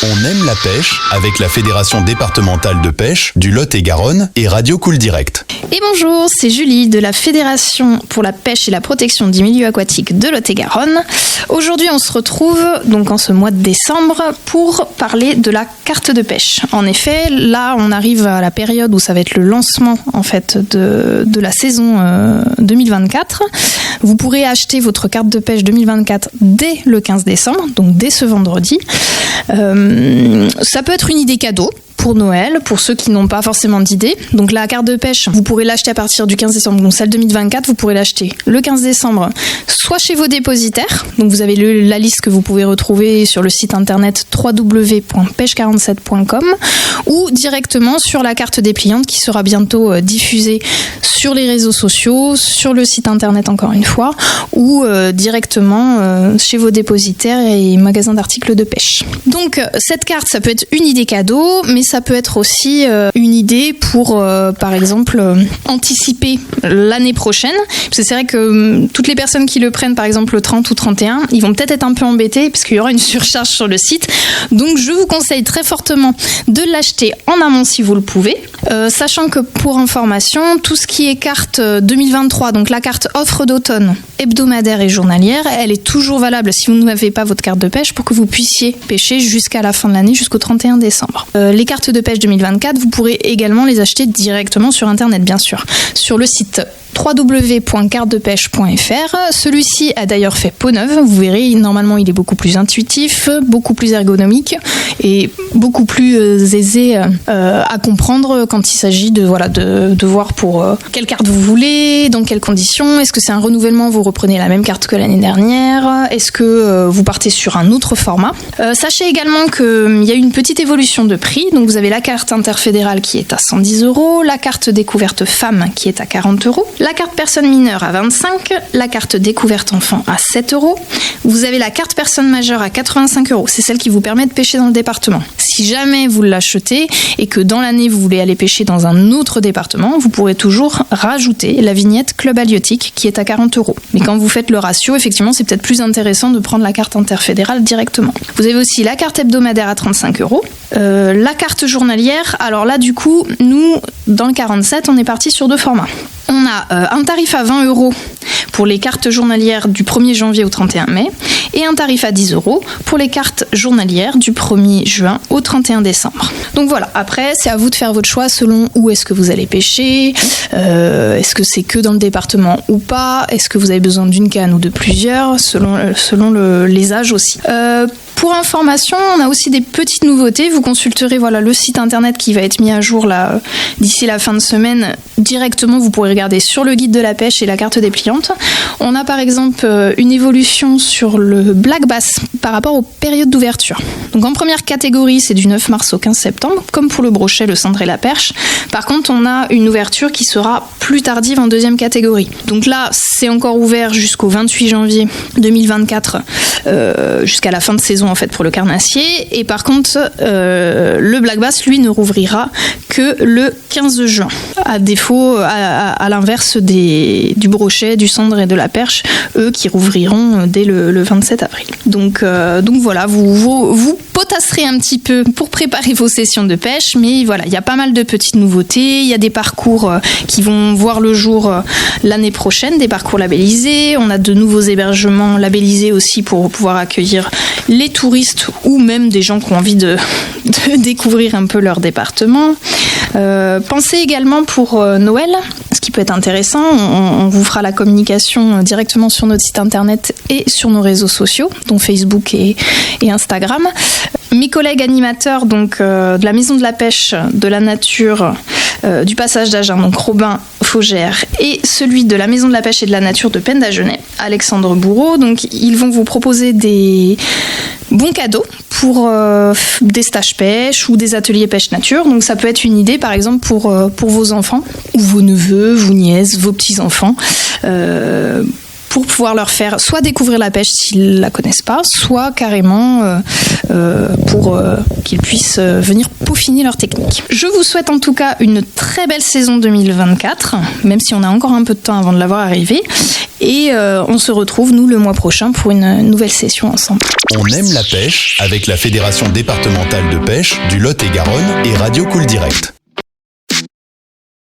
On aime la pêche avec la Fédération départementale de pêche du Lot-et-Garonne et Radio Cool Direct. Et bonjour, c'est Julie de la Fédération pour la pêche et la protection des milieux aquatiques de Lot-et-Garonne. Aujourd'hui, on se retrouve donc en ce mois de décembre pour parler de la carte de pêche. En effet, là, on arrive à la période où ça va être le lancement en fait de la saison 2024. Vous pourrez acheter votre carte de pêche 2024 dès le 15 décembre, donc dès ce vendredi. Ça peut être une idée cadeau pour Noël, pour ceux qui n'ont pas forcément d'idée. Donc la carte de pêche, vous pourrez l'acheter à partir du 15 décembre. Donc celle 2024, vous pourrez l'acheter le 15 décembre, soit chez vos dépositaires. Donc vous avez la liste que vous pouvez retrouver sur le site internet www.pêche47.com ou directement sur la carte dépliante qui sera bientôt diffusée sur les réseaux sociaux, sur le site internet encore une fois, ou directement chez vos dépositaires et magasins d'articles de pêche. Donc cette carte, ça peut être une idée cadeau, mais ça peut être aussi une idée pour, par exemple, anticiper l'année prochaine. Parce que c'est vrai que toutes les personnes qui le prennent, par exemple, le 30 ou 31, ils vont peut-être être un peu embêtés parce qu'il y aura une surcharge sur le site. Donc, je vous conseille très fortement de l'acheter en amont si vous le pouvez. Sachant que, pour information, tout ce qui est carte 2023, donc la carte offre d'automne, hebdomadaire et journalière, elle est toujours valable si vous n'avez pas votre carte de pêche pour que vous puissiez pêcher jusqu'à la fin de l'année, jusqu'au 31 décembre. Les cartes de pêche 2024, vous pourrez également les acheter directement sur internet, bien sûr, sur le site www.cartedepêche.fr. Celui-ci a d'ailleurs fait peau neuve. Vous verrez, normalement, il est beaucoup plus intuitif, beaucoup plus ergonomique et beaucoup plus aisé à comprendre quand il s'agit de voir pour quelle carte vous voulez, dans quelles conditions. Est-ce que c'est un renouvellement, vous reprenez la même carte que l'année dernière? Est-ce que vous partez sur un autre format? Sachez également qu'il y a une petite évolution de prix. Donc, vous avez la carte interfédérale qui est à 110 €, la carte découverte femme qui est à 40 €, la carte personne mineure à 25, la carte découverte enfant à 7 €. Vous avez la carte personne majeure à 85 €. C'est celle qui vous permet de pêcher dans le département. Si jamais vous l'achetez et que dans l'année vous voulez aller pêcher dans un autre département, vous pourrez toujours rajouter la vignette club halieutique qui est à 40 €. Mais quand vous faites le ratio, effectivement, c'est peut-être plus intéressant de prendre la carte interfédérale directement. Vous avez aussi la carte hebdomadaire à 35 €. La carte journalière, alors là du coup, nous, dans le 47, on est parti sur deux formats. On a un tarif à 20 € pour les cartes journalières du 1er janvier au 31 mai et un tarif à 10 € pour les cartes journalières du 1er juin au 31 décembre. Donc voilà, après c'est à vous de faire votre choix selon où est-ce que vous allez pêcher, est-ce que c'est que dans le département ou pas, est-ce que vous avez besoin d'une canne ou de plusieurs, selon les âges aussi. Pour information, on a aussi des petites nouveautés. Vous consulterez le site internet qui va être mis à jour là, d'ici la fin de semaine. Directement, vous pourrez regarder sur le guide de la pêche et la carte dépliante. On a par exemple une évolution sur le black bass par rapport aux périodes d'ouverture. Donc en première catégorie, c'est du 9 mars au 15 septembre, comme pour le brochet, le cendré et la perche. Par contre, on a une ouverture qui sera plus tardive en deuxième catégorie. Donc là, c'est encore ouvert jusqu'au 28 janvier 2024, jusqu'à la fin de saison en fait pour le carnassier. Et par contre, le black bass, lui, ne rouvrira que le 15 juin. À défaut, à l'inverse du brochet, du cendre et de la perche, eux qui rouvriront dès le 27 avril. Donc voilà, vous potasserez un petit peu pour préparer vos sessions de pêche, mais voilà, il y a pas mal de petites nouveautés. Il y a des parcours qui vont voir le jour l'année prochaine, des parcours labellisés. On a de nouveaux hébergements labellisés aussi pour pouvoir accueillir les touristes ou même des gens qui ont envie de découvrir un peu leur département. Pensez également pour Noël, ce qui peut être intéressant, on vous fera la communication directement sur notre site internet et sur nos réseaux sociaux, dont Facebook et Instagram. Mes collègues animateurs de la Maison de la Pêche, de la Nature, du Passage d'Agen, donc Robin Faugère, et celui de la Maison de la Pêche et de la Nature de Penn d'Agenais, Alexandre Bourreau. Donc ils vont vous proposer des bons cadeaux pour des stages pêche ou des ateliers pêche nature. Donc ça peut être une idée par exemple pour vos enfants ou vos neveux, vos nièces, vos petits-enfants. pour pouvoir leur faire soit découvrir la pêche s'ils la connaissent pas, soit carrément pour qu'ils puissent venir peaufiner leur technique. Je vous souhaite en tout cas une très belle saison 2024, même si on a encore un peu de temps avant de la voir arriver. Et on se retrouve, nous, le mois prochain pour une nouvelle session ensemble. On aime la pêche avec la Fédération départementale de pêche du Lot-et-Garonne et Radio Cool Direct.